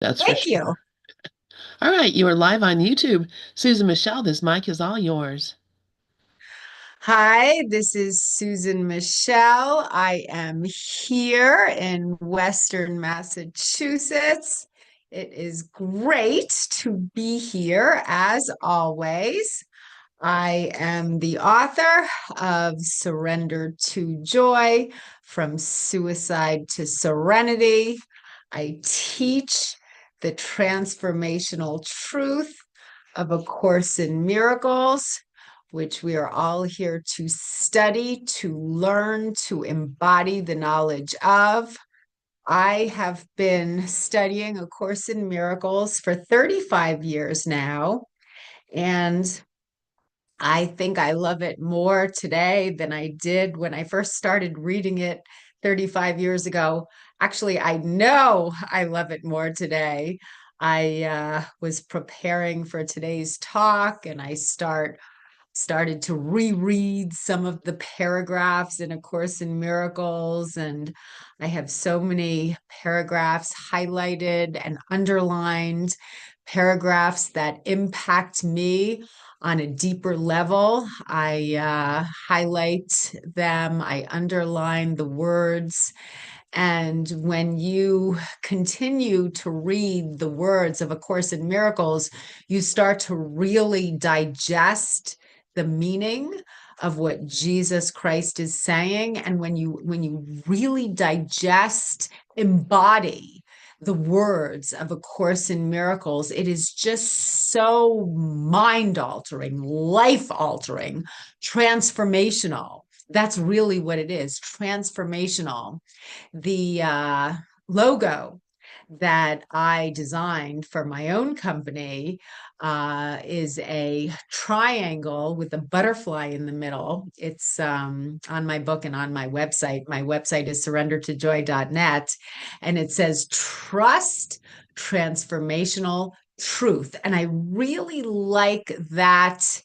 That's for Thank sure. you. All right, you are live on YouTube. Susan Michelle, this mic is all yours. Hi, this is Susan Michel. I am here in Western Massachusetts. It is great to be here as always. I am the author of Surrender to Joy, From Suicide to Serenity. I teach the transformational truth of A Course in Miracles, which we are all here to study, to learn, to embody the knowledge of. I have been studying A Course in Miracles for 35 years now, and I think I love it more today than I did when I first started reading it 35 years ago. Actually, I know I love it more today. I was preparing for today's talk and started to reread some of the paragraphs in A Course in Miracles, and I have so many paragraphs highlighted and underlined, paragraphs that impact me on a deeper level. I highlight them, I underline the words. And when you continue to read the words of A Course in Miracles, you start to really digest the meaning of what Jesus Christ is saying. And when you really digest, embody the words of A Course in Miracles, it is just so mind-altering, life-altering, transformational. That's really what it is, transformational. The logo that I designed for my own company is a triangle with a butterfly in the middle. It's on my book and on my website. My website is surrendertojoy.net, and it says trust transformational truth. And I really like that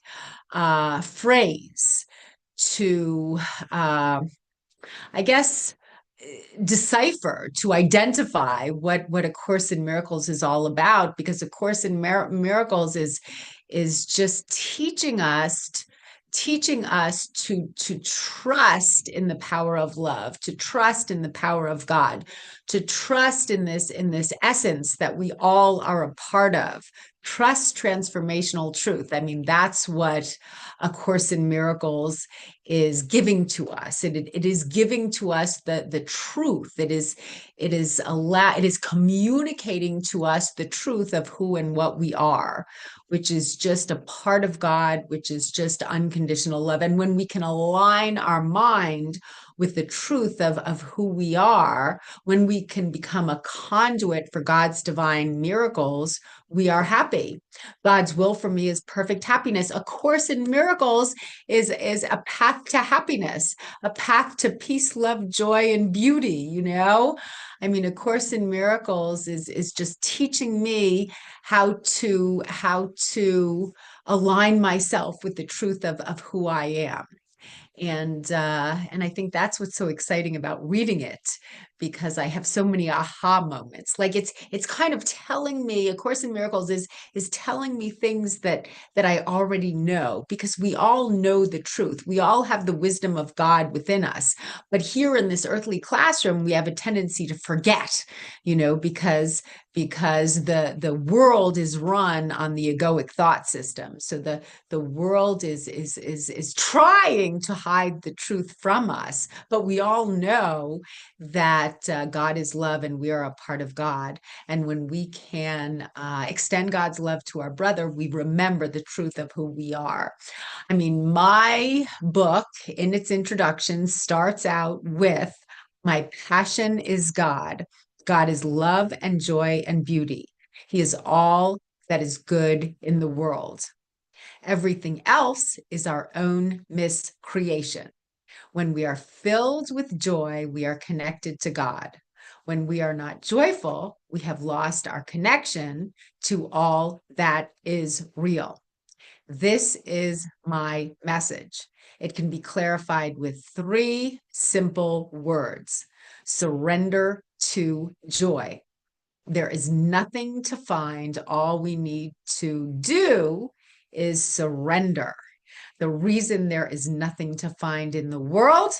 phrase to uh, I guess, decipher, to identify what A Course in Miracles is all about, because A Course in Miracles is just teaching us to trust in the power of love, to trust in the power of God, to trust in this essence that we all are a part of. Trust transformational truth. I mean, that's what A Course in Miracles is giving to us. It is giving to us the truth. It is communicating to us the truth of who and what we are, which is just a part of God, which is just unconditional love. And when we can align our mind with the truth of who we are, when we can become a conduit for God's divine miracles, we are happy. God's will for me is perfect happiness. A Course in Miracles is a path to happiness, a path to peace, love, joy, and beauty, I mean, A Course in Miracles is just teaching me how to align myself with the truth of who I am. And I think that's what's so exciting about reading it, because I have so many aha moments. Like it's kind of telling me, A Course in Miracles is telling me things that I already know, because we all know the truth. We all have the wisdom of God within us. But here in this earthly classroom, we have a tendency to forget, because the world is run on the egoic thought system. So the world is trying to hide the truth from us, but we all know that God is love and we are a part of God. And when we can extend God's love to our brother, we remember the truth of who we are. I mean, my book in its introduction starts out with, "My passion is God. God is love and joy and beauty. He is all that is good in the world. Everything else is our own miscreation. When we are filled with joy, we are connected to God. When we are not joyful, we have lost our connection to all that is real." This is my message. It can be clarified with three simple words: surrender to joy. There is nothing to find. All we need to do is surrender. The reason there is nothing to find in the world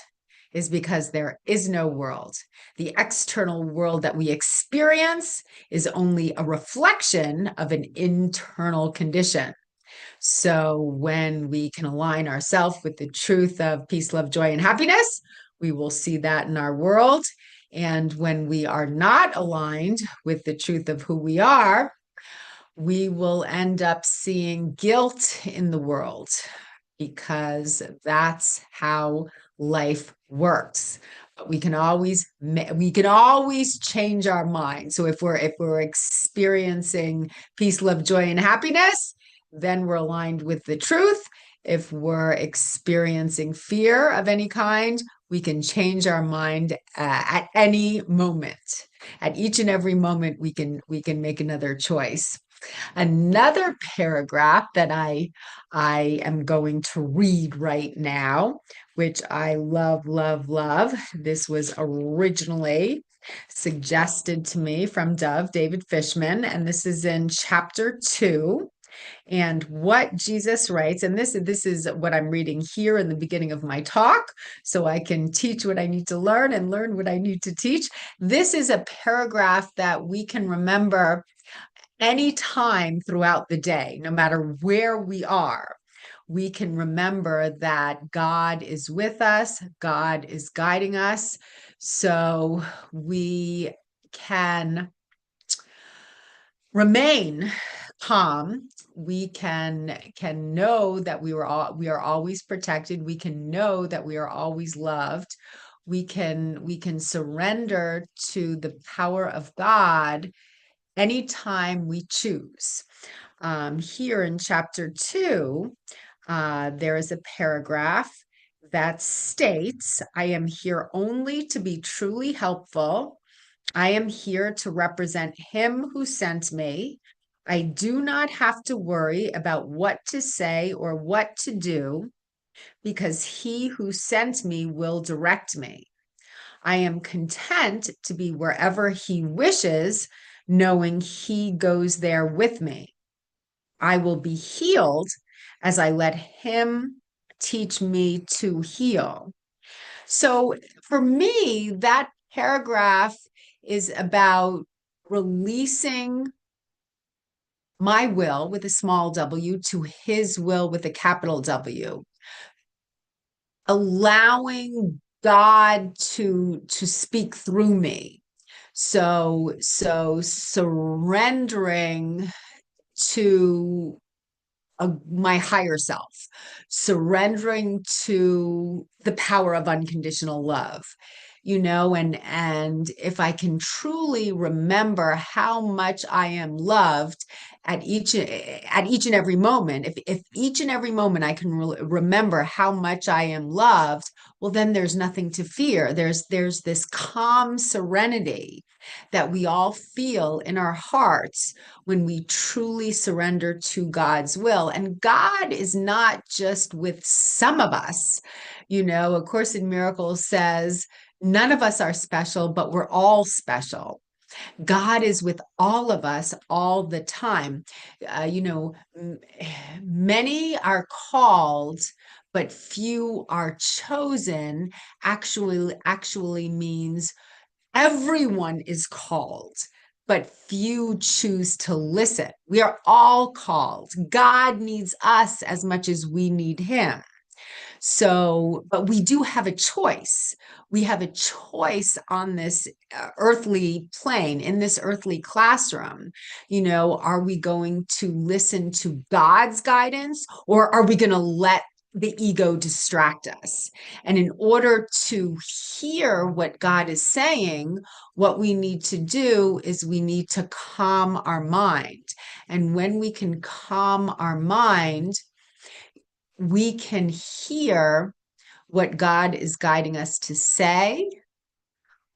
is because there is no world. The external world that we experience is only a reflection of an internal condition. So when we can align ourselves with the truth of peace, love, joy, and happiness, we will see that in our world. And when we are not aligned with the truth of who we are, we will end up seeing guilt in the world because that's how life works. But we can always change our mind. So if we're experiencing peace, love, joy, and happiness, then we're aligned with the truth. If we're experiencing fear of any kind, we can change our mind at any moment. At each and every moment, we can make another choice. Another paragraph that I am going to read right now, which I love, love, love. This was originally suggested to me from David Fishman, and this is in chapter 2. And what Jesus writes, and this is what I'm reading here in the beginning of my talk, so I can teach what I need to learn and learn what I need to teach. This is a paragraph that we can remember anytime throughout the day, no matter where we are. We can remember that God is with us, God is guiding us, so we can remain calm. We can know that we are always protected. We can know that we are always loved. We can surrender to the power of God anytime we choose. Here in chapter 2, there is a paragraph that states, I am here only to be truly helpful. I am here to represent him who sent me. I do not have to worry about what to say or what to do because he who sent me will direct me. I am content to be wherever he wishes, knowing he goes there with me. I will be healed as I let him teach me to heal. So for me, that paragraph is about releasing my will with a small w to his will with a capital W, allowing God to speak through me. So surrendering to my higher self, surrendering to the power of unconditional love, and if I can truly remember how much I am loved at each and every moment, if each and every moment I can remember how much I am loved, well, then there's nothing to fear. There's this calm serenity that we all feel in our hearts when we truly surrender to God's will. And God is not just with some of us. A Course in Miracles says, none of us are special, but we're all special. God is with all of us all the time. Many are called, but few are chosen. Actually means everyone is called, but few choose to listen. We are all called. God needs us as much as we need him. So, but we do have a choice. We have a choice on this earthly plane, in this earthly classroom. Are we going to listen to God's guidance, or are we going to let the ego distract us? And in order to hear what God is saying, what we need to do is we need to calm our mind. And when we can calm our mind, we can hear what God is guiding us to say,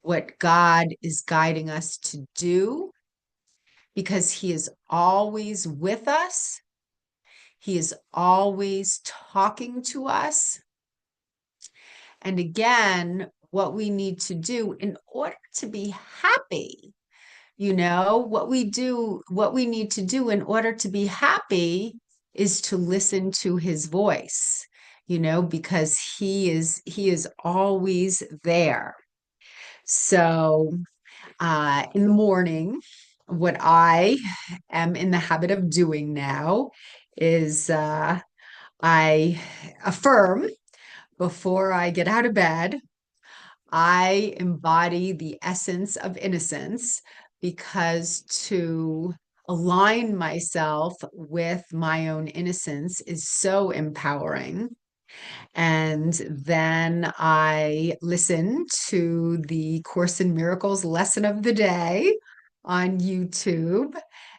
what God is guiding us to do, because he is always with us. He is always talking to us. And again, what we need to do in order to be happy, What we need to do in order to be happy is to listen to his voice, because he is always there. So, in the morning, what I am in the habit of doing now is I affirm before I get out of bed. I embody the essence of innocence because to align myself with my own innocence is so empowering. And then I listen to the Course in Miracles lesson of the day on YouTube.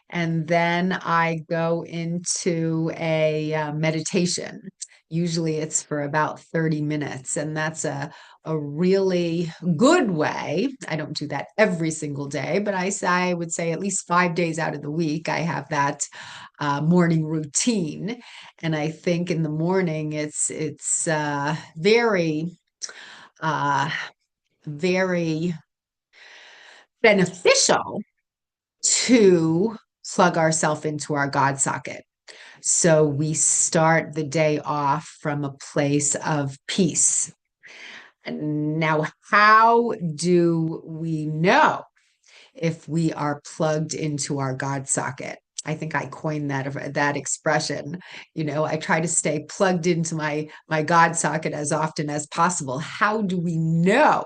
And then I go into a meditation. Usually it's for about 30 minutes, and that's a really good way. I don't do that every single day, but I would say at least 5 days out of the week, I have that morning routine. And I think in the morning it's uh, very beneficial to plug ourselves into our God socket. So we start the day off from a place of peace. Now, how do we know if we are plugged into our God socket? I think I coined that expression. I try to stay plugged into my God socket as often as possible. How do we know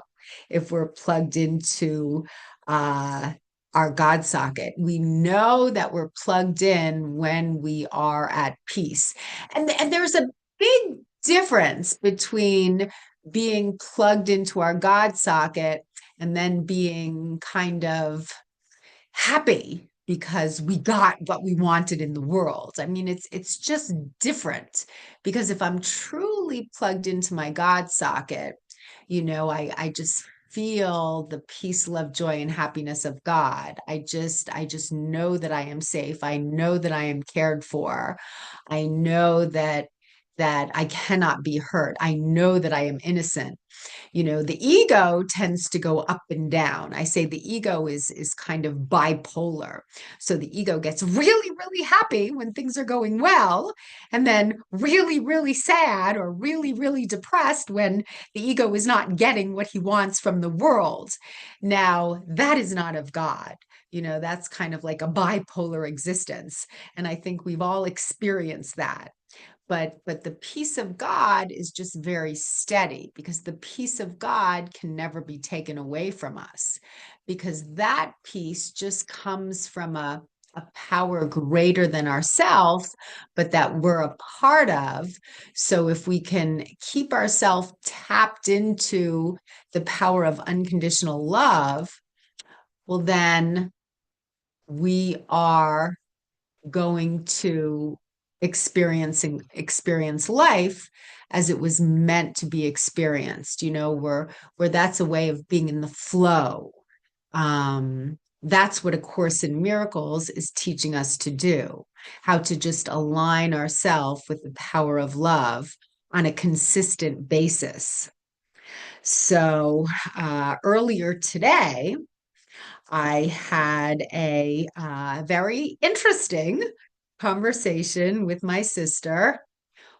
if we're plugged into uh, our God socket? We know that we're plugged in when we are at peace, and there's a big difference between being plugged into our God socket and then being kind of happy because we got what we wanted in the world. I mean, it's just different because if I'm truly plugged into my God socket, I just feel the peace, love, joy, and happiness of God. I just know that I am safe. I know that I am cared for. I know that I cannot be hurt. I know that I am innocent. The ego tends to go up and down. I say the ego is kind of bipolar. So the ego gets really, really happy when things are going well, and then really, really sad or really, really depressed when the ego is not getting what he wants from the world. Now, that is not of God. That's kind of like a bipolar existence. And I think we've all experienced that. But the peace of God is just very steady, because the peace of God can never be taken away from us, because that peace just comes from a power greater than ourselves, but that we're a part of. So if we can keep ourselves tapped into the power of unconditional love, well, then we are going to experience life as it was meant to be experienced, where that's a way of being in the flow. That's what A Course in Miracles is teaching us to do, how to just align ourselves with the power of love on a consistent basis. So earlier today I had a very interesting conversation with my sister,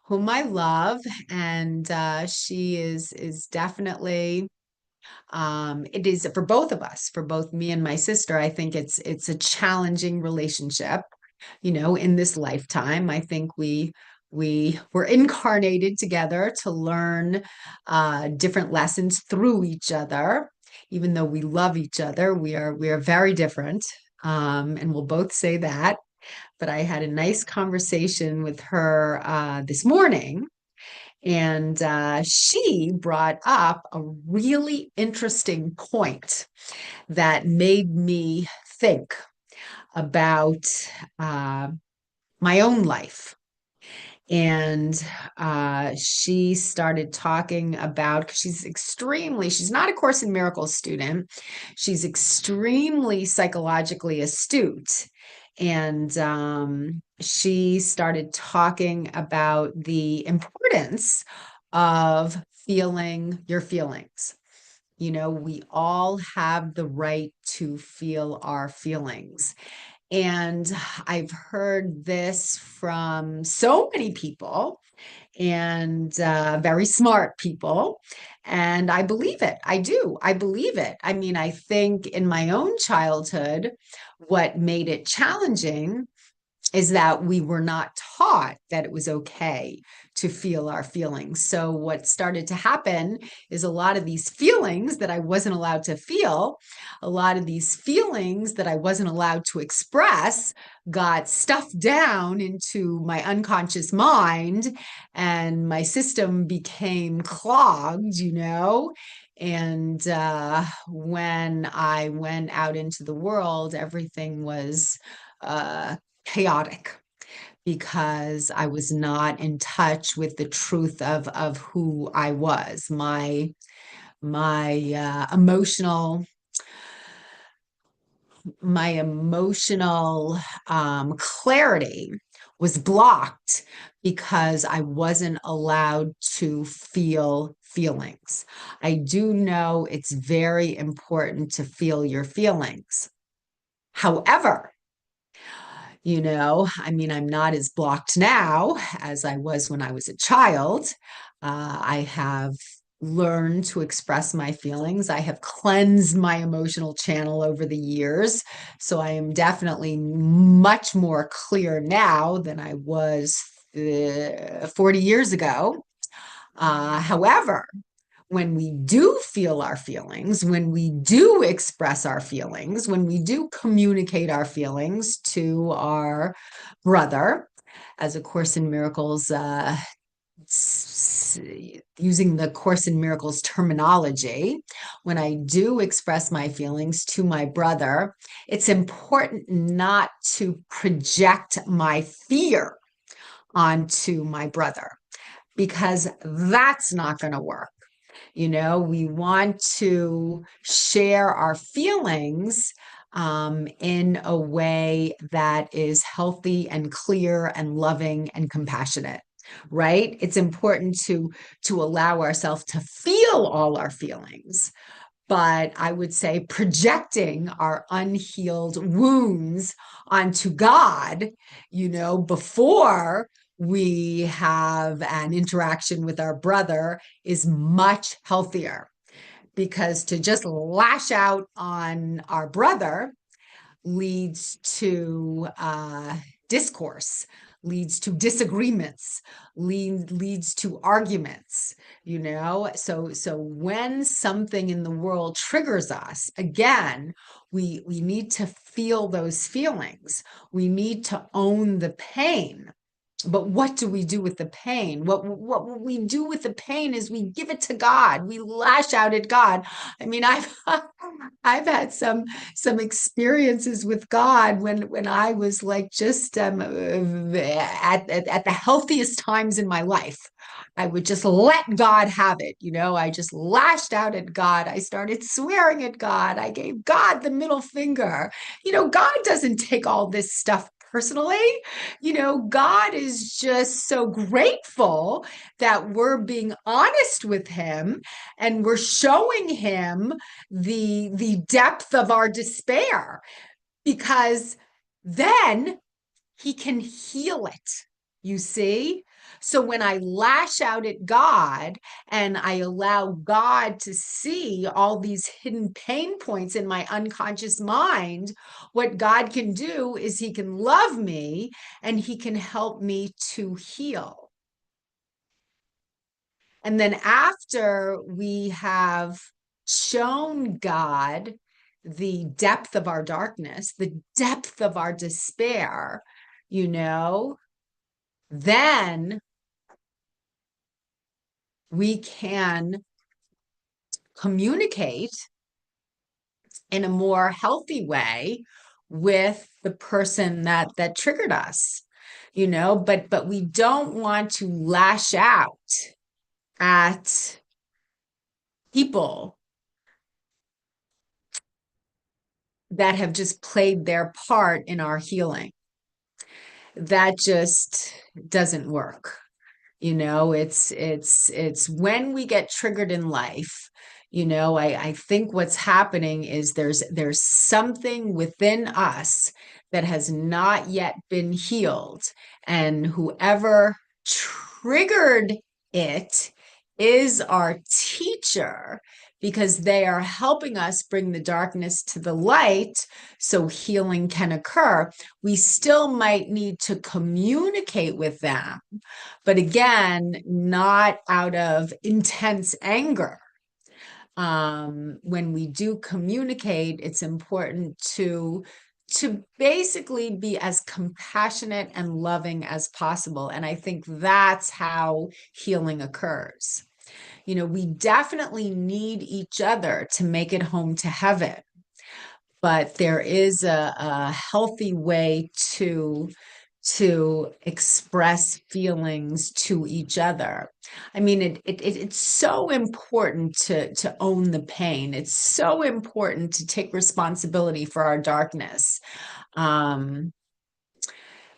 whom I love, and she is definitely it is for both of us, for both me and my sister. I think it's a challenging relationship, in this lifetime. I think we were incarnated together to learn different lessons through each other. Even though we love each other, we are very different, and we'll both say that. But I had a nice conversation with her this morning, and she brought up a really interesting point that made me think about uh, my own life. And she started talking about, because she's not a Course in Miracles student. She's extremely psychologically astute. And she started talking about the importance of feeling your feelings. We all have the right to feel our feelings. And I've heard this from so many people and very smart people. And I believe it. I do. I believe it. I mean, I think in my own childhood, what made it challenging is that we were not taught that it was okay to feel our feelings. So, what started to happen is a lot of these feelings that I wasn't allowed to feel, a lot of these feelings that I wasn't allowed to express got stuffed down into my unconscious mind, and my system became clogged. And when I went out into the world, everything was chaotic because I was not in touch with the truth of who I was. My emotional clarity was blocked because I wasn't allowed to feel feelings. I do know it's very important to feel your feelings. However, I mean, I'm not as blocked now as I was when I was a child. I have learned to express my feelings. I have cleansed my emotional channel over the years. So I am definitely much more clear now than I was 40 years ago. However, when we do feel our feelings, when we do express our feelings, when we do communicate our feelings to our brother, as A Course in Miracles, using the Course in Miracles terminology, when I do express my feelings to my brother, it's important not to project my fear onto my brother because that's not going to work. We want to share our feelings in a way that is healthy and clear and loving and compassionate. Right? It's important to allow ourselves to feel all our feelings, but I would say projecting our unhealed wounds onto God, before we have an interaction with our brother is much healthier because to just lash out on our brother leads to discourse, leads to disagreements, leads to arguments. So when something in the world triggers us, again, we need to feel those feelings. We need to own the pain. But what do we do with the pain? What we do with the pain is we give it to God. We lash out at God. I mean, I've had some experiences with God when I was like just at the healthiest times in my life. I would just let God have it. I just lashed out at God. I started swearing at God. I gave God the middle finger. God doesn't take all this stuff personally. God is just so grateful that we're being honest with him and we're showing him the depth of our despair, because then he can heal it. You see? So when I lash out at God and I allow God to see all these hidden pain points in my unconscious mind, what God can do is he can love me and he can help me to heal. And then after we have shown God the depth of our darkness, the depth of our despair, then we can communicate in a more healthy way with the person that triggered us, but we don't want to lash out at people that have just played their part in our healing. That just doesn't work. It's when we get triggered in life, I think what's happening is there's something within us that has not yet been healed. And whoever triggered it is our teacher because they are helping us bring the darkness to the light so healing can occur. We still might need to communicate with them, but again, not out of intense anger. When we do communicate, it's important to basically be as compassionate and loving as possible. And I think that's how healing occurs. We definitely need each other to make it home to heaven, but there is a healthy way to express feelings to each other. I mean, it's so important to own the pain. It's so important to take responsibility for our darkness. Um,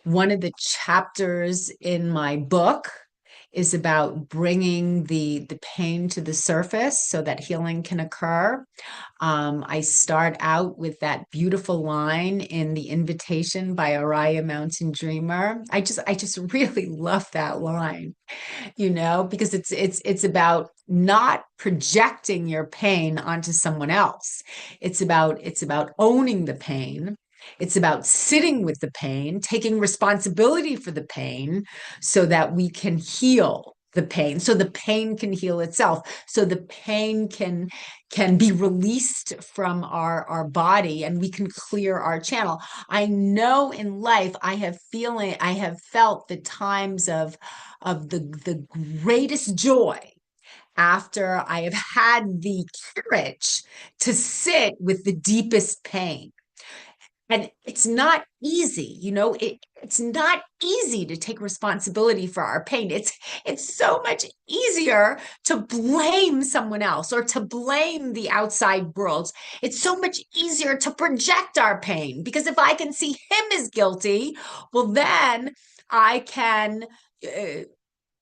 One of the chapters in my book is about bringing the pain to the surface so that healing can occur. I start out with that beautiful line in The Invitation by Araya Mountain Dreamer. I just really love that line, because it's about not projecting your pain onto someone else. It's about owning the pain. It's about sitting with the pain, taking responsibility for the pain so that we can heal the pain, so the pain can heal itself, so the pain can be released from our body and we can clear our channel. I know in life I have felt the times of the greatest joy after I have had the courage to sit with the deepest pain. And it's not easy, it's not easy to take responsibility for our pain. It's so much easier to blame someone else or to blame the outside world. It's so much easier to project our pain because if I can see him as guilty, well, then I can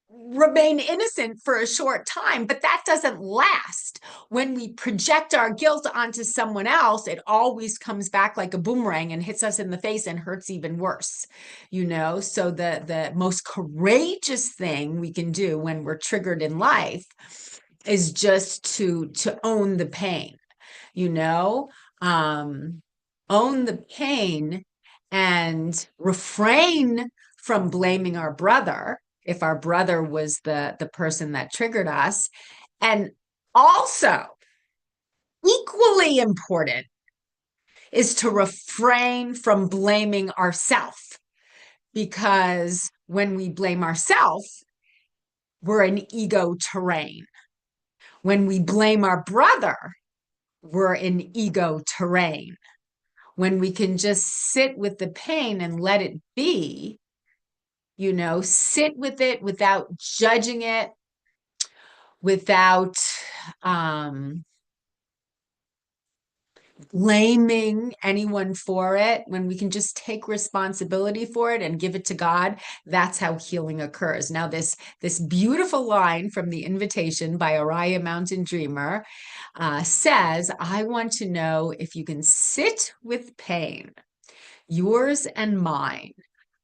remain innocent for a short time, but that doesn't last. When we project our guilt onto someone else, it always comes back like a boomerang and hits us in the face and hurts even worse. So the most courageous thing we can do when we're triggered in life is just to own the pain, you know, um, own the pain and refrain from blaming our brother if our brother was the person that triggered us. And also, equally important is to refrain from blaming ourselves because when we blame ourselves, we're in ego terrain. When we blame our brother, we're in ego terrain. When we can just sit with the pain and let it be, sit with it without judging it, without um, blaming anyone for it, when we can just take responsibility for it and give it to God, that's how healing occurs. Now, this beautiful line from The Invitation by Araya Mountain Dreamer says, I want to know if you can sit with pain, yours and mine,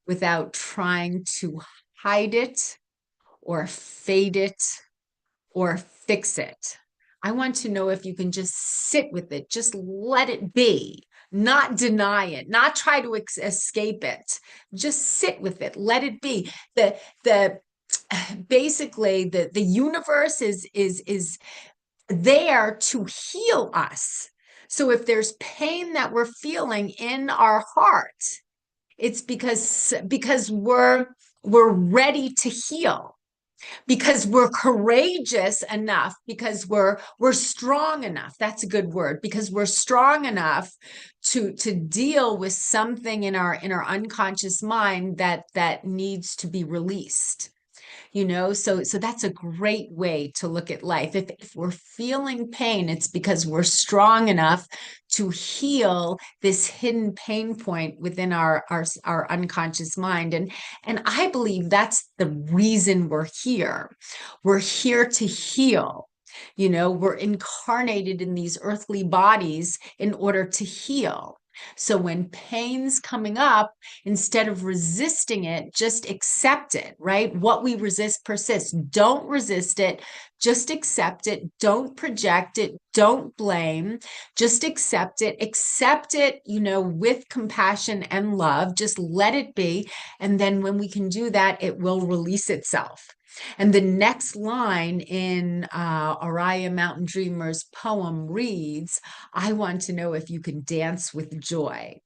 without trying to hide it or fade it or fix it. I want to know if you can just sit with it, just let it be, not deny it, not try to escape it. Just sit with it, let it be. The basically the universe is there to heal us. So if there's pain that we're feeling in our heart, it's because we're ready to heal, because we're courageous enough, because we're strong enough. That's a good word, because we're strong enough to deal with something in our unconscious mind that needs to be released. So that's a great way to look at life. If we're feeling pain, it's because we're strong enough to heal this hidden pain point within our unconscious mind. And I believe that's the reason we're here. We're here to heal. We're incarnated in these earthly bodies in order to heal. So when pain's coming up, instead of resisting it, just accept it, right? What we resist persists. Don't resist it. Just accept it. Don't project it. Don't blame. Just accept it. Accept it, with compassion and love. Just let it be. And then when we can do that, it will release itself. And the next line in Araya Mountain Dreamer's poem reads, I want to know if you can dance with joy,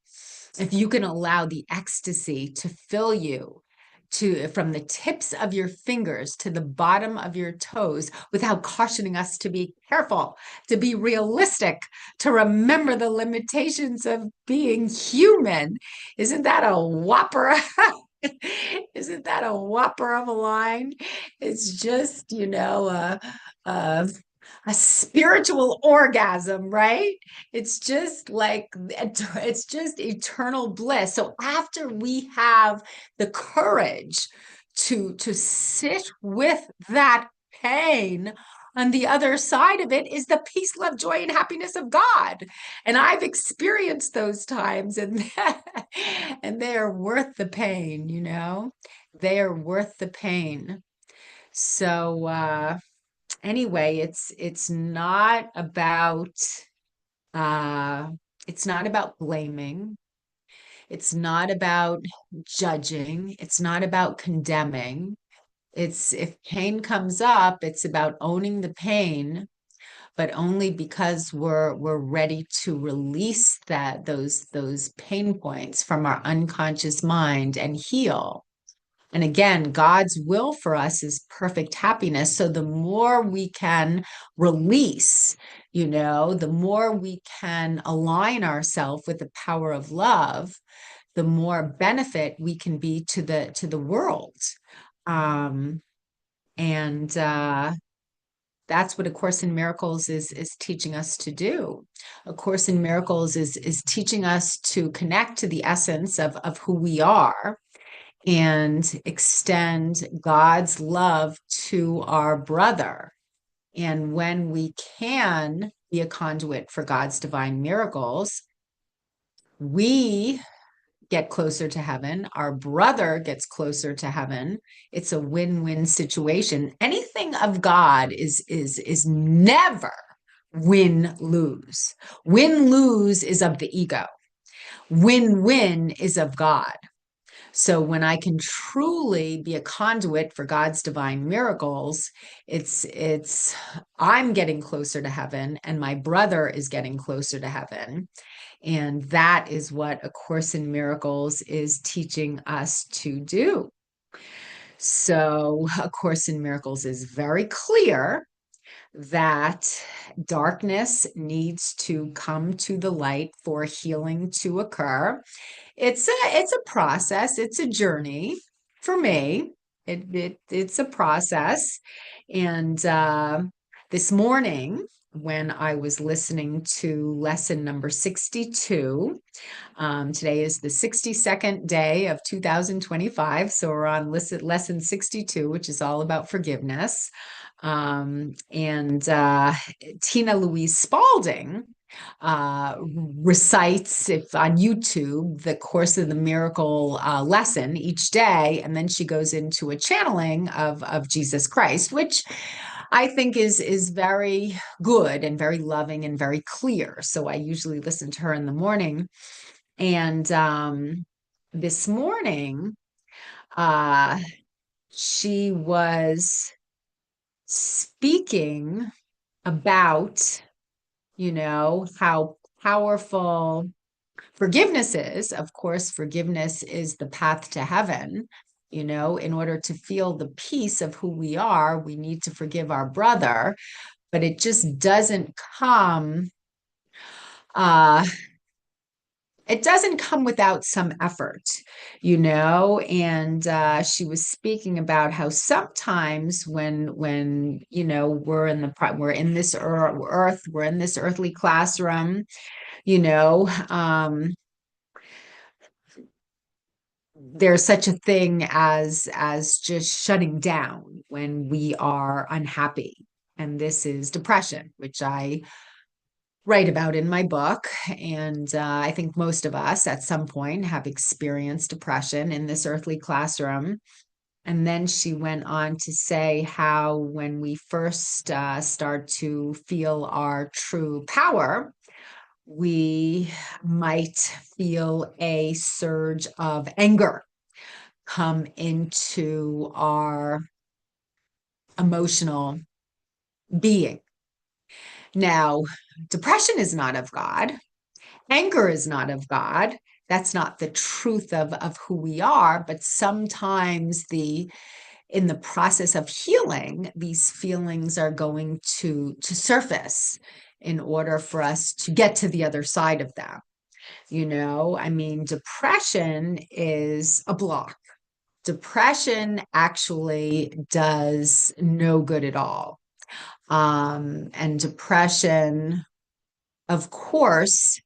if you can allow the ecstasy to fill you from the tips of your fingers to the bottom of your toes without cautioning us to be careful, to be realistic, to remember the limitations of being human. Isn't that a whopper? Isn't that a whopper of a line? It's just, a, a spiritual orgasm, right? It's just like, it's just eternal bliss. So after we have the courage to sit with that pain, on the other side of it is the peace, love, joy, and happiness of God. And I've experienced those times, and and they are worth the pain, They are worth the pain. So anyway, uh it's not about blaming. It's not about judging. It's not about condemning. It's if pain comes up, it's about owning the pain, but only because we're ready to release those pain points from our unconscious mind and heal. And again, God's will for us is perfect happiness. So the more we can release, the more we can align ourselves with the power of love, the more benefit we can be to the world. Um, and that's what A Course in Miracles is teaching us to do. A Course in Miracles is teaching us to connect to the essence of who we are and extend God's love to our brother. And when we can be a conduit for God's divine miracles, we get closer to heaven. Our brother gets closer to heaven. It's a win-win situation. Anything of God is never win-lose. Win-lose is of the ego. Win-win is of God. So when I can truly be a conduit for God's divine miracles, it's I'm getting closer to heaven and my brother is getting closer to heaven. And that is what A Course in Miracles is teaching us to do. So A Course in Miracles is very clear that darkness needs to come to the light for healing to occur. It's a process. It's a journey for me. It's a process. And this morning, when I was listening to lesson number 62, today is the 62nd day of 2025. So we're on lesson 62, which is all about forgiveness. And Tina Louise Spalding recites on YouTube the Course of the Miracle lesson each day, and then she goes into a channeling of Jesus Christ, which I think is very good and very loving and very clear. So I usually listen to her in the morning. And this morning, uh, she was speaking about how powerful forgiveness is. Of course, forgiveness is the path to heaven. In order to feel the peace of who we are, we need to forgive our brother, but it just uh, doesn't come without some effort, and she was speaking about how sometimes when we're in this earth, we're in this earthly classroom, you know um there's such a thing as just shutting down when we are unhappy, and this is depression, which I write about in my book. And I think most of us at some point have experienced depression in this earthly classroom. And then she went on to say how when we first start to feel our true power, we might feel a surge of anger come into our emotional being. Now, depression is not of God. Anger is not of God. That's not the truth of who we are. But sometimes in the process of healing, these feelings are going to surface in order for us to get to the other side of them. I mean, depression is a block. Depression actually does no good at all. And depression, of course,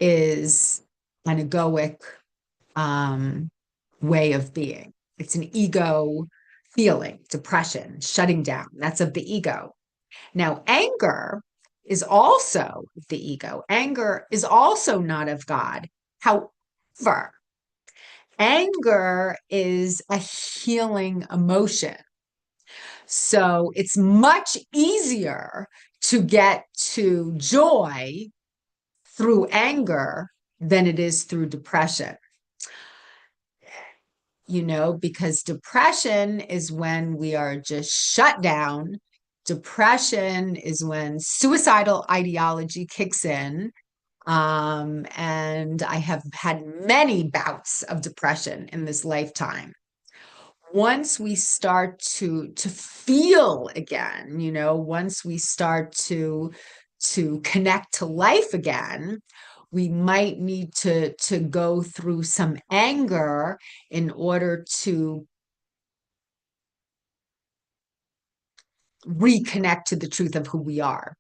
is an egoic way of being. It's an ego feeling, depression, shutting down. That's of the ego. Now, anger is also the ego. Anger is also not of God. However, anger is a healing emotion. So it's much easier to get to joy through anger than it is through depression. Because depression is when we are just shut down. Depression is when suicidal ideology kicks in. And I have had many bouts of depression in this lifetime. Once we start to feel again, once we start to connect to life again, we might need to go through some anger in order to reconnect to the truth of who we are.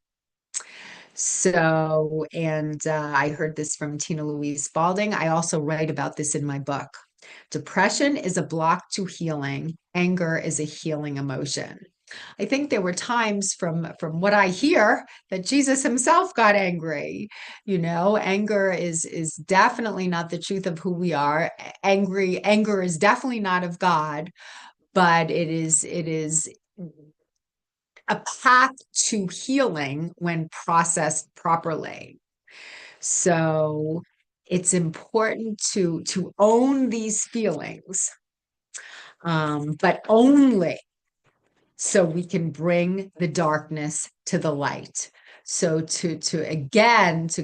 So, and I heard this from Tina Louise Spalding. I also write about this in my book. Depression is a block to healing. Anger is a healing emotion. I think there were times from what I hear that Jesus himself got angry. Anger is definitely not the truth of who we are. Anger is definitely not of God, but it is a path to healing when processed properly. So it's important to own these feelings, but only so we can bring the darkness to the light. So to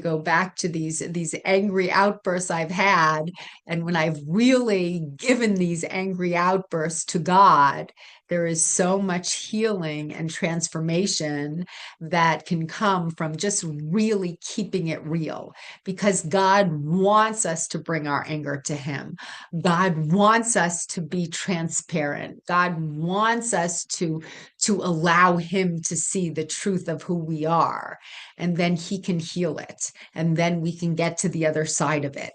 go back to these angry outbursts I've had, and when I've really given these angry outbursts to God, there is so much healing and transformation that can come from just really keeping it real, because God wants us to bring our anger to him. God wants us to be transparent. God wants us to allow him to see the truth of who we are, and then he can heal it, and then we can get to the other side of it.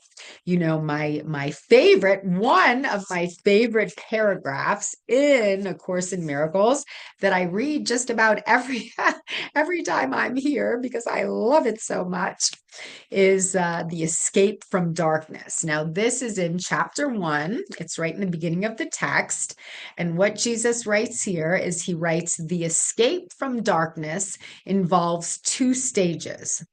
My favorite, one of my favorite paragraphs in A Course in Miracles that I read just about every time I'm here because I love it so much, is the escape from darkness. Now, this is in chapter 1. It's right in the beginning of the text. And what Jesus writes here is he writes, the escape from darkness involves 2 stages.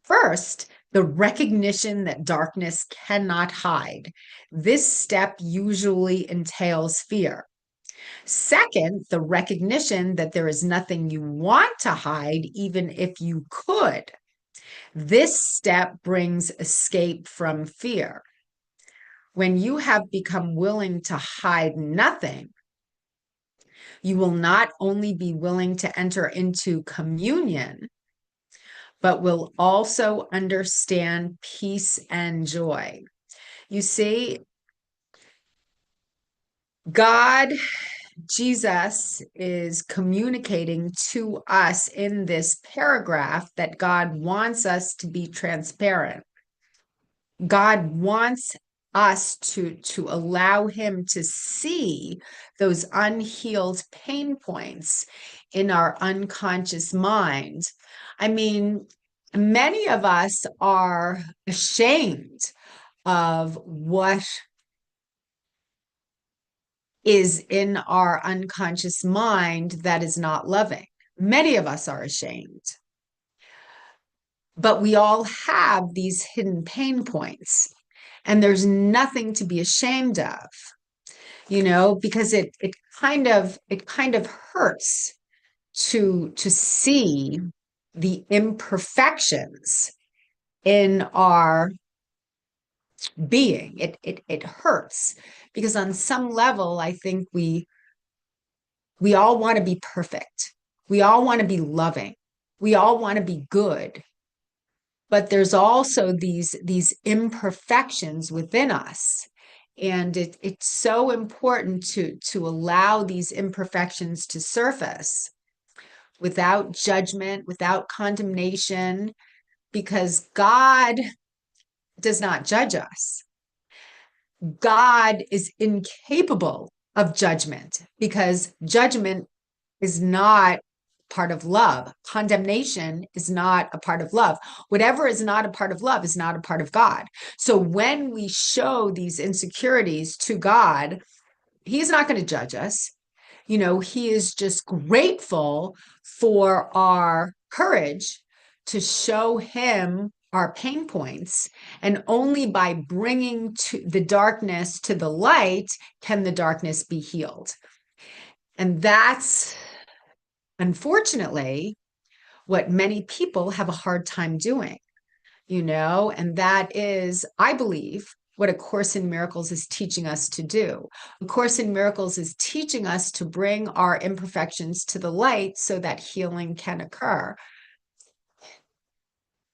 First, the recognition that darkness cannot hide. This step usually entails fear. Second, the recognition that there is nothing you want to hide, even if you could. This step brings escape from fear. When you have become willing to hide nothing, you will not only be willing to enter into communion, but will also understand peace and joy. You see, God, Jesus is communicating to us in this paragraph that God wants us to be transparent. God wants us to allow him to see those unhealed pain points in our unconscious mind. I mean, many of us are ashamed of what is in our unconscious mind that is not loving. Many of us are ashamed, but we all have these hidden pain points, and there's nothing to be ashamed of, because it kind of hurts to see the imperfections in our being. It hurts because on some level, I think we all want to be perfect. We all want to be loving. We all want to be good. But there's also these imperfections within us. And it's so important to allow these imperfections to surface without judgment, without condemnation, because God does not judge us. God is incapable of judgment because judgment is not part of love. Condemnation is not a part of love. Whatever is not a part of love is not a part of God. So when we show these insecurities to God, He's not going to judge us. He is just grateful for our courage to show Him our pain points. And only by bringing to the darkness to the light can the darkness be healed. And that's unfortunately what many people have a hard time doing, and that is, I believe, what A Course in Miracles is teaching us to do. A Course in Miracles is teaching us to bring our imperfections to the light so that healing can occur.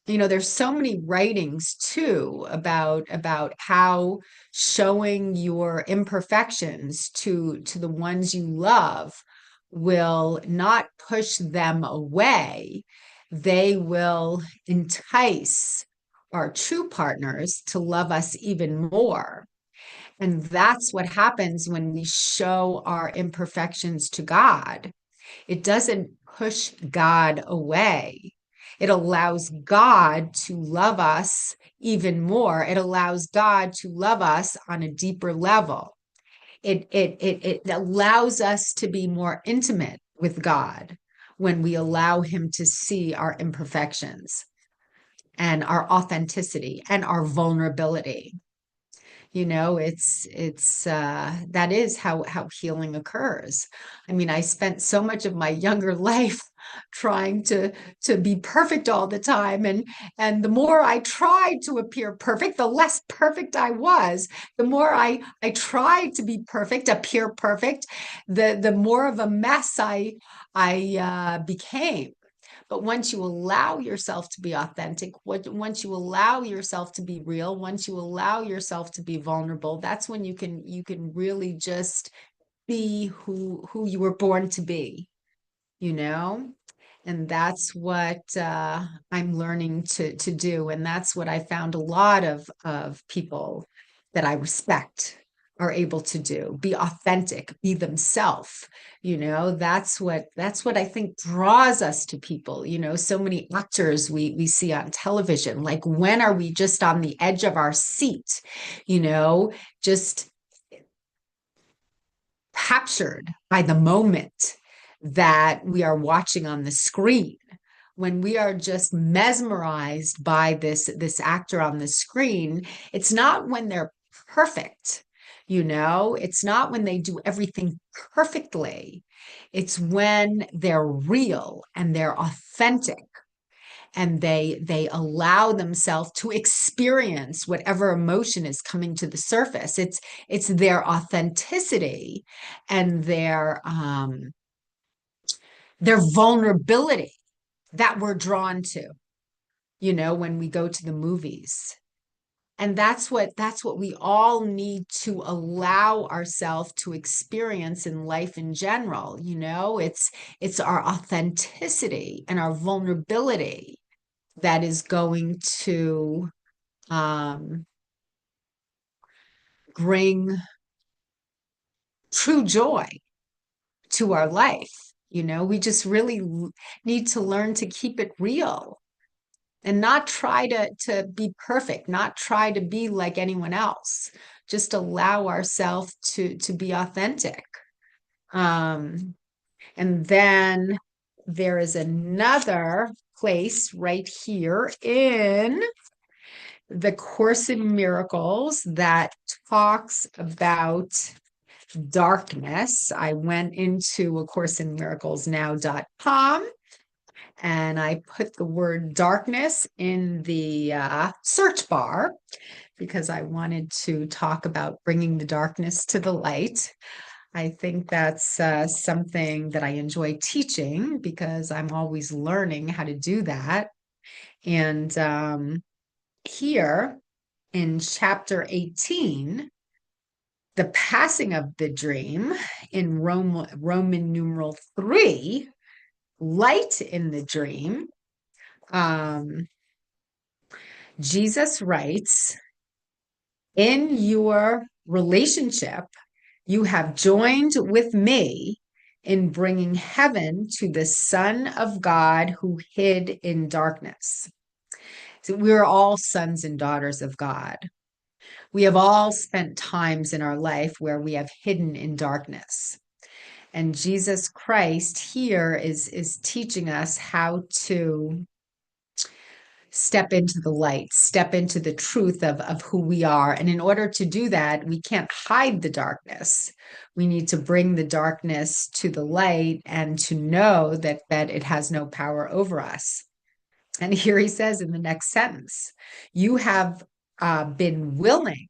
There's so many writings too about how showing your imperfections to the ones you love will not push them away. They will entice our true partners to love us even more. And that's what happens when we show our imperfections to God. It doesn't push God away. It allows God to love us even more. It allows God to love us on a deeper level. It allows us to be more intimate with God when we allow Him to see our imperfections and our authenticity and our vulnerability. It's that is how healing occurs. I mean, I spent so much of my younger life trying to be perfect all the time, and the more I tried to appear perfect, the less perfect I was. The more I tried to be perfect, appear perfect, the more of a mess I became. But once you allow yourself to be authentic, once you allow yourself to be real, once you allow yourself to be vulnerable, that's when you can really just be who you were born to be, you know? And that's what I'm learning to do. And that's what I found a lot of people that I respect are able to do. Be authentic, be themselves. That's what I think draws us to people. So many actors we see on television. Like, when are we just on the edge of our seat? Just captured by the moment that we are watching on the screen, when we are just mesmerized by this actor on the screen. It's not when they're perfect, it's not when they do everything perfectly. It's when they're real and they're authentic, and they allow themselves to experience whatever emotion is coming to the surface. It's their authenticity and their vulnerability that we're drawn to, when we go to the movies. And that's what we all need to allow ourselves to experience in life in general. It's our authenticity and our vulnerability that is going to um, bring true joy to our life. We just really need to learn to keep it real and not try to be perfect, not try to be like anyone else. Just allow ourselves to be authentic. Um, and then there is another place right here in the Course in Miracles that talks about darkness. I went into a course in miracles now.com and I put the word darkness in the search bar because I wanted to talk about bringing the darkness to the light. I think that's something that I enjoy teaching because I'm always learning how to do that. And here in chapter 18, the passing of the dream in Roman numeral 3, light in the dream, um, Jesus writes, in your relationship, you have joined with me in bringing heaven to the Son of God who hid in darkness. So we're all sons and daughters of God. We have all spent times in our life where we have hidden in darkness. And Jesus Christ here is teaching us how to step into the light, step into the truth of who we are. And in order to do that, we can't hide the darkness. We need to bring the darkness to the light and to know that it has no power over us. And here he says in the next sentence, you have been willing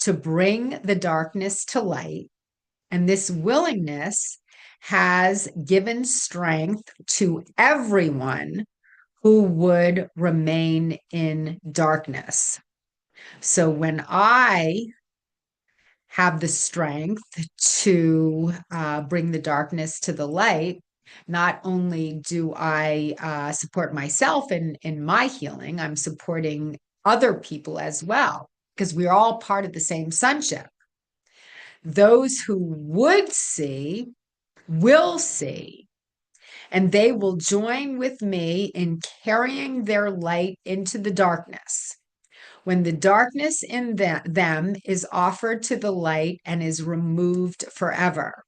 to bring the darkness to light, and this willingness has given strength to everyone who would remain in darkness. So when I have the strength to bring the darkness to the light, not only do I support myself in my healing, I'm supporting other people as well, because we're all part of the same sonship. Those who would see will see, and they will join with me in carrying their light into the darkness. When the darkness in them is offered to the light and is removed forever.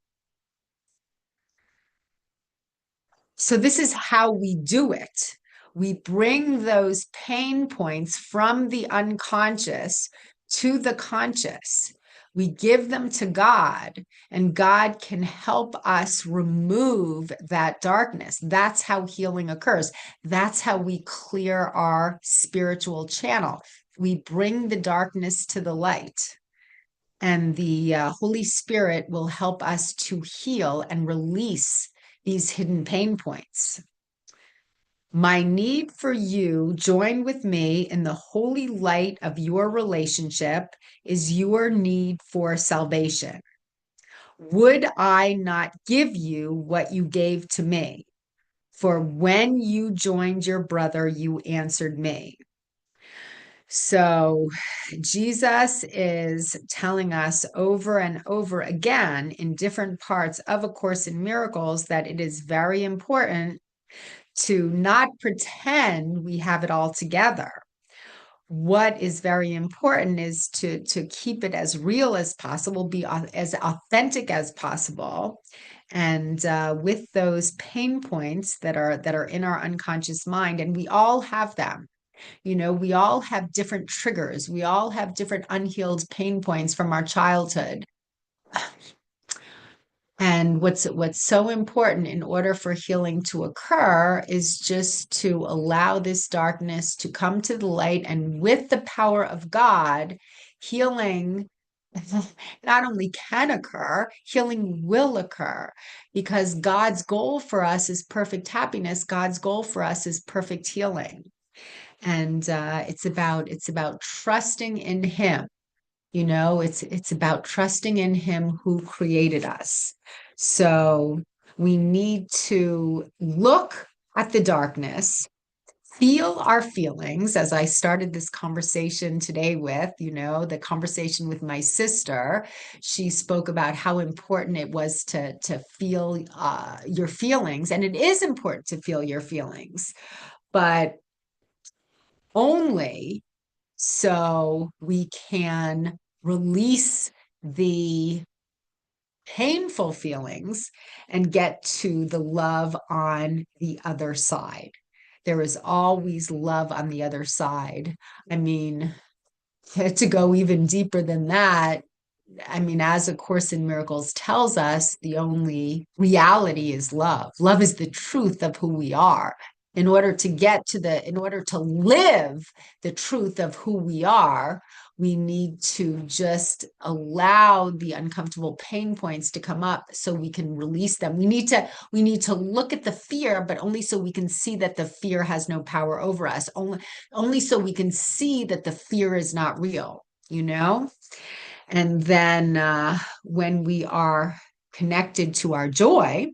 So this is how we do it. We bring those pain points from the unconscious to the conscious. We give them to God, and God can help us remove that darkness. That's how healing occurs. That's how we clear our spiritual channel. We bring the darkness to the light, and the Holy Spirit will help us to heal and release these hidden pain points. My need for you, join with me in the holy light of your relationship, is your need for salvation. Would I not give you what you gave to me? For when you joined your brother, you answered me. So Jesus is telling us over and over again in different parts of A Course in Miracles that it is very important to not pretend we have it all together. What is very important is to keep it as real as possible, be as authentic as possible. And with those pain points that are in our unconscious mind, and we all have them. We all have different triggers. We all have different unhealed pain points from our childhood. And what's so important in order for healing to occur is just to allow this darkness to come to the light. And with the power of God, healing not only can occur, healing will occur, because God's goal for us is perfect happiness. God's goal for us is perfect healing. And it's about trusting in Him. It's about trusting in Him who created us. So we need to look at the darkness feel our feelings, as I started this conversation today with, the conversation with my sister. She spoke about how important it was to feel your feelings, and it is important to feel your feelings, but only so we can release the painful feelings and get to the love on the other side. There is always love on the other side. I mean, to go even deeper than that, I mean, as A Course in Miracles tells us, the only reality is love. Love is the truth of who we are. In order to live the truth of who we are, we need to just allow the uncomfortable pain points to come up so we can release them. We need to look at the fear, but only so we can see that the fear has no power over us. Only so we can see that the fear is not real, you know? And then when we are connected to our joy,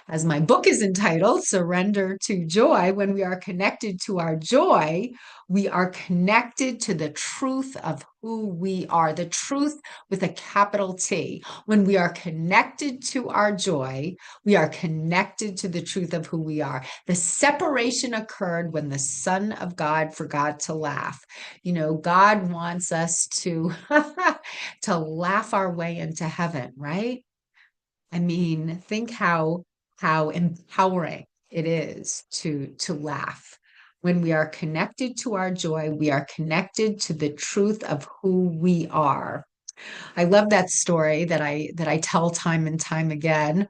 as my book is entitled, Surrender to Joy, when we are connected to our joy, we are connected to the truth of who we are, the truth with a capital T. When we are connected to our joy, we are connected to the truth of who we are. The separation occurred when the Son of God forgot to laugh. God wants us to to laugh our way into heaven, right? I mean, think how empowering it is to laugh. When we are connected to our joy, we are connected to the truth of who we are. I love that story that I tell time and time again.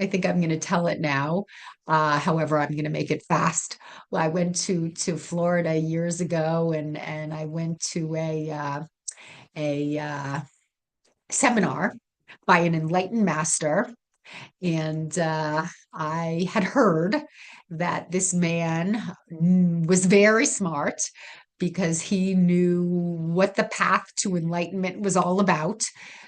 I think I'm going to tell it now. However, I'm going to make it fast. Well, I went to Florida years ago, and I went to a seminar by an enlightened master, and I had heard that this man was very smart because he knew what the path to enlightenment was all about.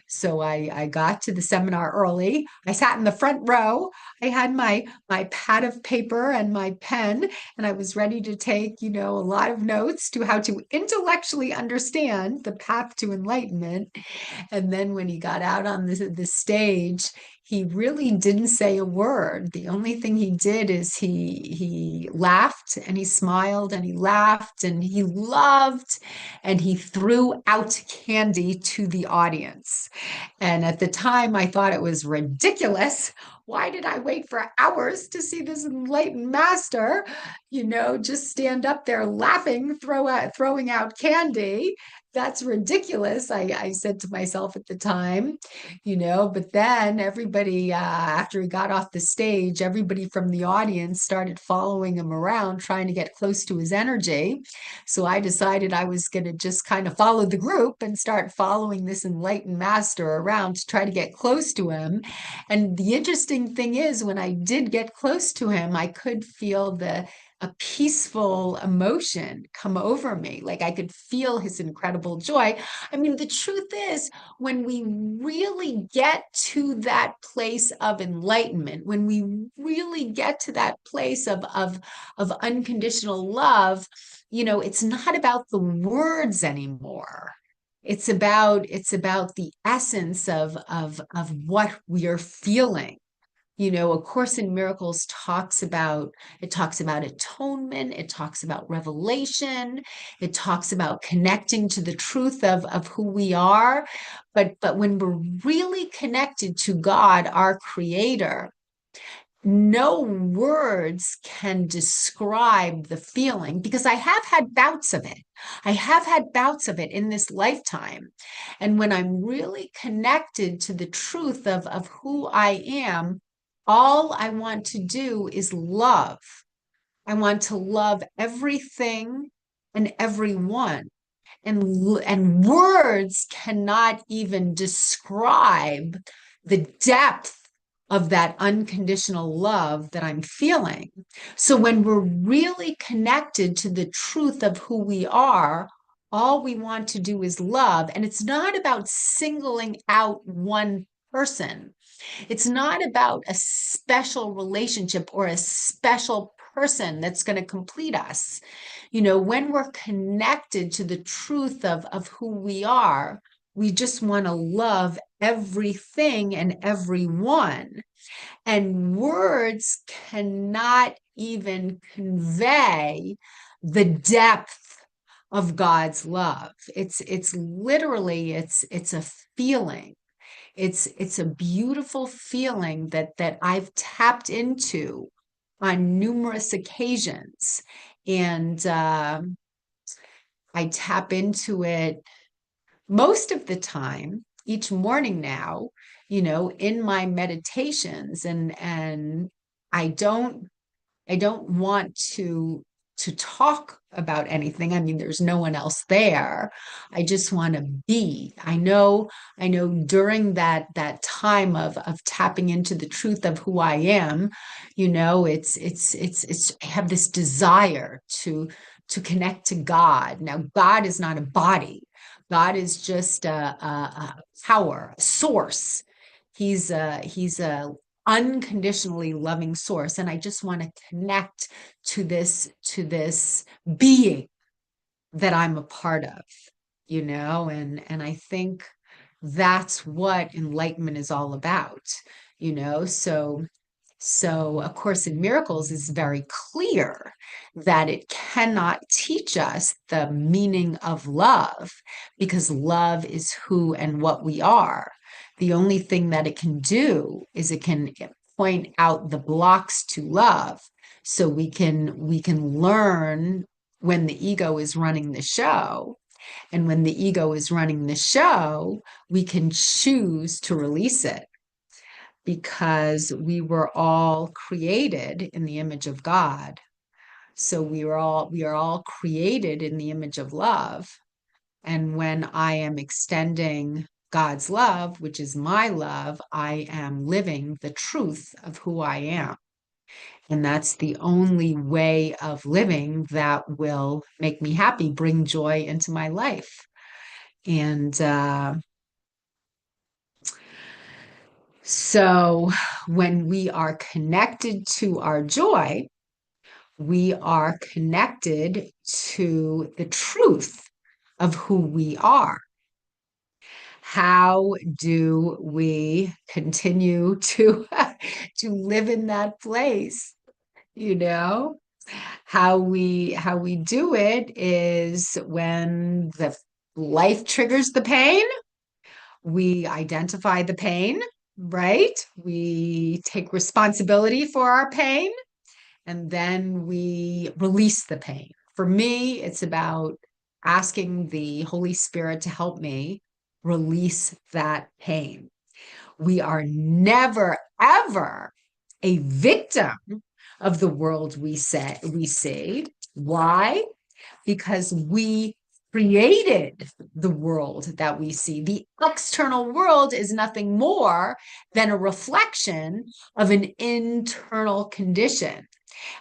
So I got to the seminar early. I sat in the front row. I had my pad of paper and my pen, and I was ready to take, a lot of notes to how to intellectually understand the path to enlightenment. And then when he got out on the stage, he really didn't say a word. The only thing he did is he laughed and he smiled and he laughed and he loved and he threw out candy to the audience. And at the time, I thought it was ridiculous. Why did I wait for hours to see this enlightened master, just stand up there laughing, throwing out candy? That's ridiculous, I said to myself at the time, but then everybody, after he got off the stage, everybody from the audience started following him around, trying to get close to his energy. So I decided I was going to just kind of follow the group and start following this enlightened master around to try to get close to him. And the interesting thing is, when I did get close to him, I could feel a peaceful emotion come over me. Like I could feel his incredible joy. I mean, the truth is, when we really get to that place of enlightenment, when we really get to that place of unconditional love, it's not about the words anymore. It's about the essence of what we are feeling. A Course in Miracles talks about atonement, it talks about revelation, it talks about connecting to the truth of who we are. But when we're really connected to God, our creator, no words can describe the feeling, because I have had bouts of it. I have had bouts of it in this lifetime. And when I'm really connected to the truth of who I am, all I want to do is love. I want to love everything and everyone. And words cannot even describe the depth of that unconditional love that I'm feeling. So when we're really connected to the truth of who we are, all we want to do is love. And it's not about singling out one person. It's not about a special relationship or a special person that's going to complete us. When we're connected to the truth of who we are, we just want to love everything and everyone. And words cannot even convey the depth of God's love. It's literally it's a feeling. It's a beautiful feeling that I've tapped into on numerous occasions. And I tap into it most of the time each morning now, in my meditations. And I don't I don't want to talk about anything. I mean, there's no one else there. I just want to be. I know during that time of tapping into the truth of who I am, it's I have this desire to connect to God. Now, God is not a body. God is just a power, a source. He's a unconditionally loving source, and I just want to connect to this being that I'm a part of, and I think that's what enlightenment is all about. So A Course in Miracles is very clear that it cannot teach us the meaning of love, because love is who and what we are. The only thing that it can do is it can point out the blocks to love, so we can learn when the ego is running the show. And when the ego is running the show, we can choose to release it, because we were all created in the image of God. So we are all created in the image of love. And when I am extending God's love, which is my love, I am living the truth of who I am. And that's the only way of living that will make me happy, bring joy into my life. And so when we are connected to our joy, we are connected to the truth of who we are. How do we continue to to live in that place? You know, how we do it is when the life triggers the pain, we identify the pain, right? We take responsibility for our pain, and then we release the pain. For me, it's about asking the Holy Spirit to help me release that pain. We are never, ever a victim of the world we see. Why? Because we created the world that we see. The external world is nothing more than a reflection of an internal condition.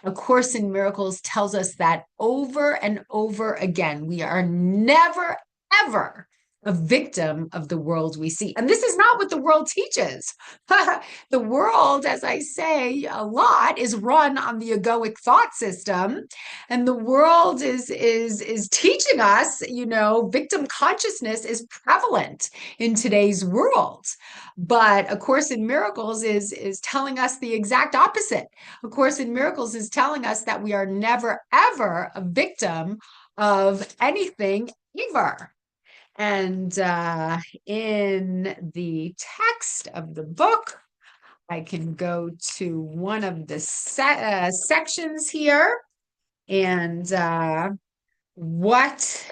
A Course in Miracles tells us that over and over again. We are never, ever a victim of the world we see. And this is not what the world teaches. The world, as I say a lot, is run on the egoic thought system. And the world is teaching us, victim consciousness is prevalent in today's world. But A Course in Miracles is telling us the exact opposite. A Course in Miracles is telling us that we are never, ever a victim of anything ever. And in the text of the book, I can go to one of the sections here, and what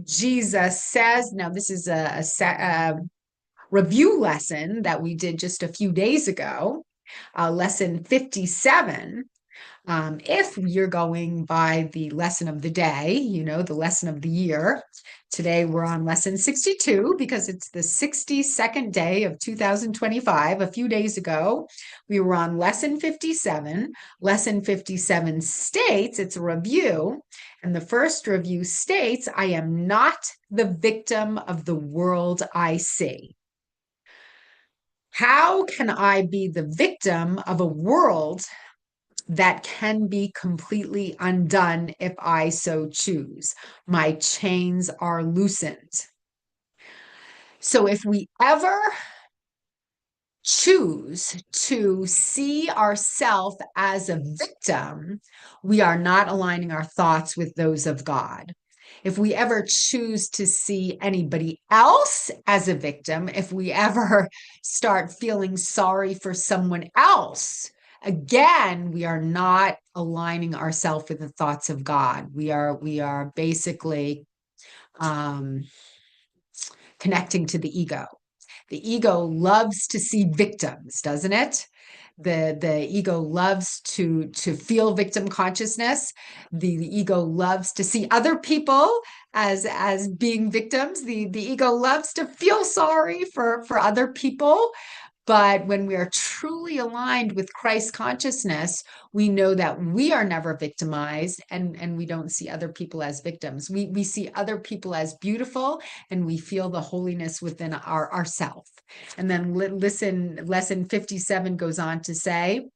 Jesus says. Now, this is a review lesson that we did just a few days ago, lesson 57. If you're going by the lesson of the day, the lesson of the year, today we're on lesson 62 because it's the 62nd day of 2025. A few days ago, we were on lesson 57. Lesson 57 states, it's a review, and the first review states, I am not the victim of the world I see. How can I be the victim of a world that can be completely undone if I so choose. My chains are loosened. So if we ever choose to see ourselves as a victim, we are not aligning our thoughts with those of God. If we ever choose to see anybody else as a victim, if we ever start feeling sorry for someone else, again, we are not aligning ourselves with the thoughts of God. We are basically um, connecting to the ego. The ego loves to see victims, doesn't it? The ego loves to feel victim consciousness. The ego loves to see other people as being victims. The ego loves to feel sorry for other people. But when we are truly aligned with Christ consciousness, we know that we are never victimized, and we don't see other people as victims. We see other people as beautiful, and we feel the holiness within ourself. And then listen, lesson 57 goes on to say,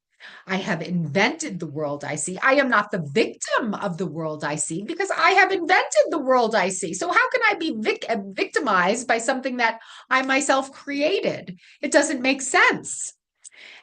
I have invented the world I see. I am not the victim of the world I see because I have invented the world I see. So how can I be victimized by something that I myself created? It doesn't make sense.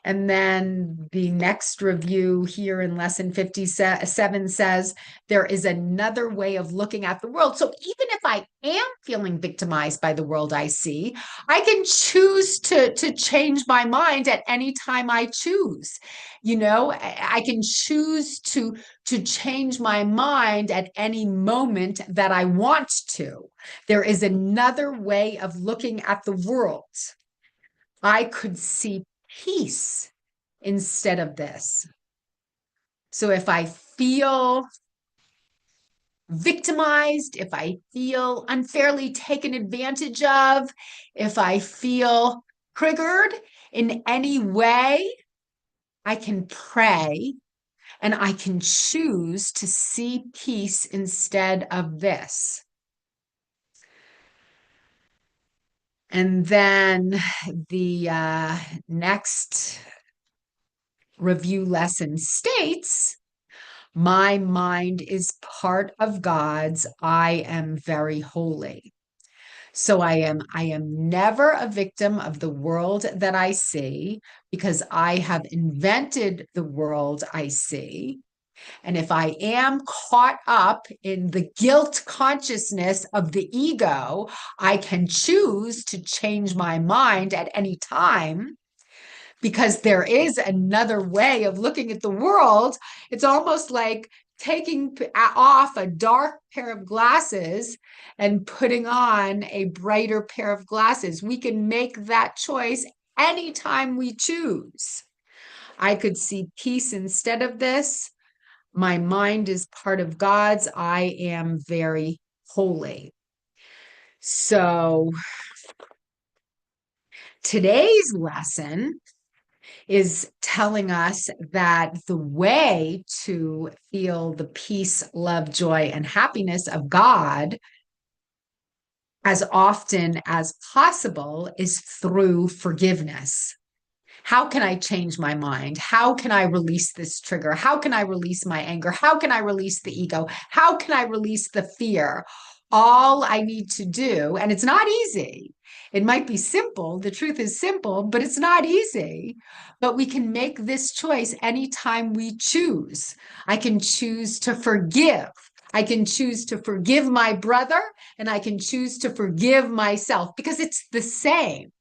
And then the next review here in lesson 57 says there is another way of looking at the world. So even if I am feeling victimized by the world I see, I can choose to change my mind at any time I choose. I can choose to change my mind at any moment that I want to. There is another way of looking at the world. I could see peace instead of this. So if I feel victimized, if I feel unfairly taken advantage of, if I feel triggered in any way, I can pray and I can choose to see peace instead of this. And then the next review lesson states, my mind is part of God's. I am very holy. So I am never a victim of the world that I see because I have invented the world I see. And if I am caught up in the guilt consciousness of the ego, I can choose to change my mind at any time because there is another way of looking at the world. It's almost like taking off a dark pair of glasses and putting on a brighter pair of glasses. We can make that choice anytime we choose. I could see peace instead of this. My mind is part of God's. I am very holy. So today's lesson is telling us that the way to feel the peace, love, joy, and happiness of God as often as possible is through forgiveness. How can I change my mind? How can I release this trigger? How can I release my anger? How can I release the ego? How can I release the fear? All I need to do, and it's not easy. It might be simple. The truth is simple, but it's not easy. But we can make this choice anytime we choose. I can choose to forgive. I can choose to forgive my brother, and I can choose to forgive myself because it's the same.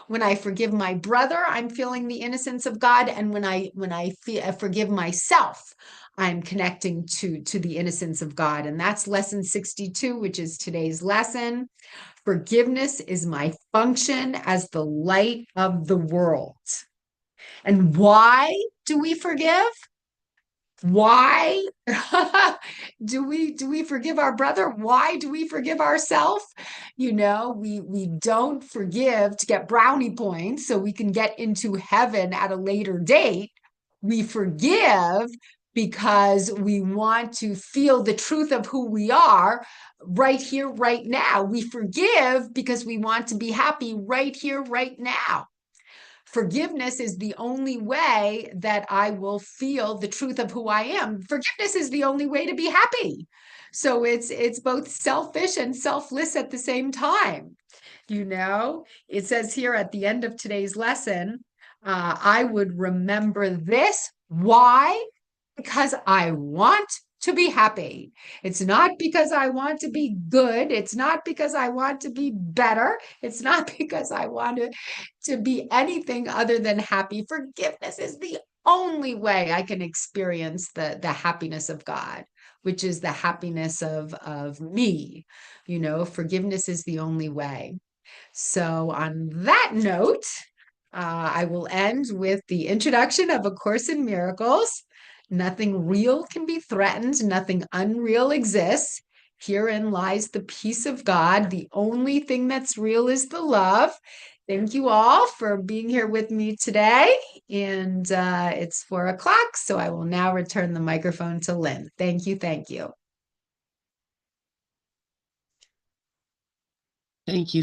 When I forgive my brother, I'm feeling the innocence of God, and when I forgive myself, I'm connecting to the innocence of God. And that's lesson 62, which is today's lesson. Forgiveness is my function as the light of the world. And why do we forgive? Why do we forgive our brother? Why do we forgive ourselves? We don't forgive to get brownie points so we can get into heaven at a later date. We forgive because we want to feel the truth of who we are right here, right now. We forgive because we want to be happy right here, right now. Forgiveness is the only way that I will feel the truth of who I am. Forgiveness is the only way to be happy. So it's both selfish and selfless at the same time. It says here at the end of today's lesson, I would remember this. Why? Because I want to be happy. It's not because I want to be good. It's not because I want to be better. It's not because I want to be anything other than happy. Forgiveness is the only way I can experience the happiness of God, which is the happiness of me. Forgiveness is the only way. So, on that note, I will end with the introduction of A Course in Miracles. Nothing real can be threatened, nothing unreal exists. Herein lies the peace of God. The only thing that's real is the love. Thank you all for being here with me today. And it's 4 o'clock, so I will now return the microphone to Lynn. Thank you. Thank you. Thank you